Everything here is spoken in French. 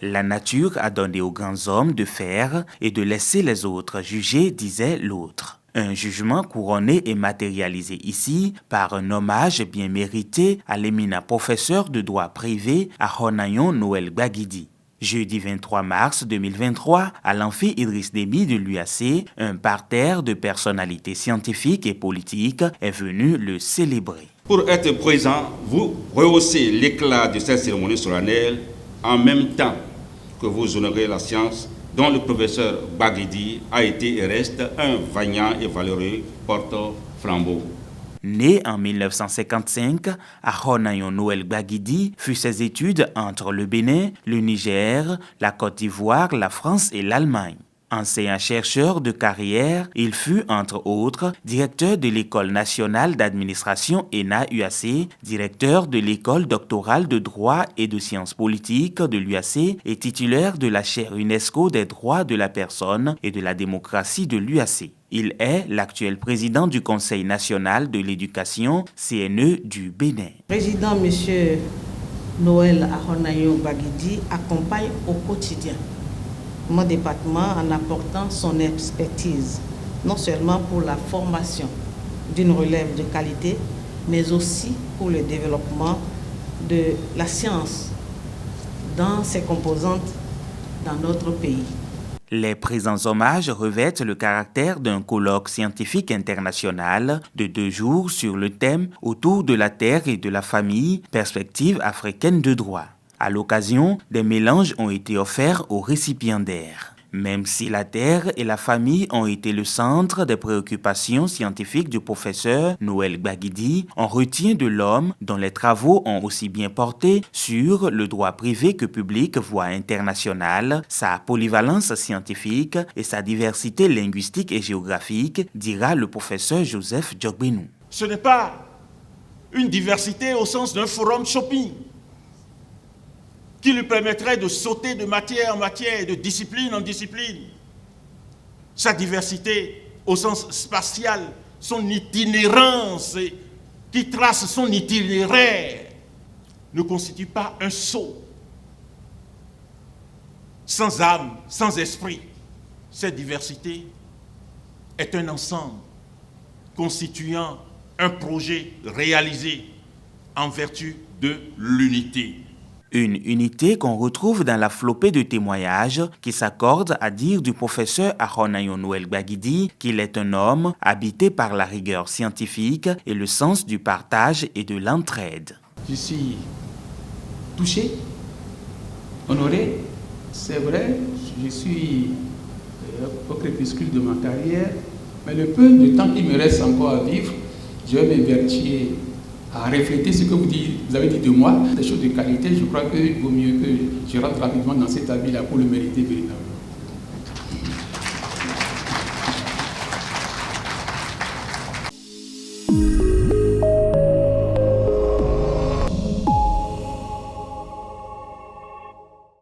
La nature a donné aux grands hommes de faire et de laisser les autres juger, disait l'autre. Un jugement couronné et matérialisé ici par un hommage bien mérité à l'éminent professeur de droit privé Ahonayon Noël Gbagidi. Jeudi 23 mars 2023, à l'amphi Idriss Déby de l'UAC, un parterre de personnalités scientifiques et politiques est venu le célébrer. Pour être présent, vous rehaussez l'éclat de cette cérémonie solennelle en même temps que vous honorez la science dont le professeur Gbagidi a été et reste un vaillant et valeureux porte-flambeau. Né en 1955, Ahonayon Noël Gbagidi fut ses études entre le Bénin, le Niger, la Côte d'Ivoire, la France et l'Allemagne. Enseignant-chercheur de carrière, il fut, entre autres, directeur de l'École nationale d'administration ENA-UAC, directeur de l'École doctorale de droit et de sciences politiques de l'UAC et titulaire de la chaire UNESCO des droits de la personne et de la démocratie de l'UAC. Il est l'actuel président du Conseil national de l'éducation, CNE du Bénin. Président M. Noël Ahonayon Gbagidi accompagne au quotidien mon département en apportant son expertise, non seulement pour la formation d'une relève de qualité, mais aussi pour le développement de la science dans ses composantes dans notre pays. Les présents hommages revêtent le caractère d'un colloque scientifique international de 2 jours sur le thème « Autour de la terre et de la famille, perspective africaine de droit ». À l'occasion, des mélanges ont été offerts aux récipiendaires. Même si la terre et la famille ont été le centre des préoccupations scientifiques du professeur Noël Gbagidi, on retient de l'homme dont les travaux ont aussi bien porté sur le droit privé que public, voire international, sa polyvalence scientifique et sa diversité linguistique et géographique, dira le professeur Joseph Djogbenou. Ce n'est pas une diversité au sens d'un forum shopping qui lui permettrait de sauter de matière en matière et de discipline en discipline. Sa diversité au sens spatial, son itinérance qui trace son itinéraire, ne constitue pas un sceau sans âme, sans esprit. Cette diversité est un ensemble constituant un projet réalisé en vertu de l'unité. Une unité qu'on retrouve dans la flopée de témoignages qui s'accordent à dire du professeur Ahonayon Noël Gbagidi qu'il est un homme habité par la rigueur scientifique et le sens du partage et de l'entraide. Je suis touché, honoré, c'est vrai, je suis au crépuscule de ma carrière, mais le peu de temps qu'il me reste encore à vivre, je vais m'évertuer à refléter ce que vous avez dit de moi, des choses de qualité. Je crois qu'il vaut mieux que je rentre rapidement dans cet avis-là pour le mériter véritablement.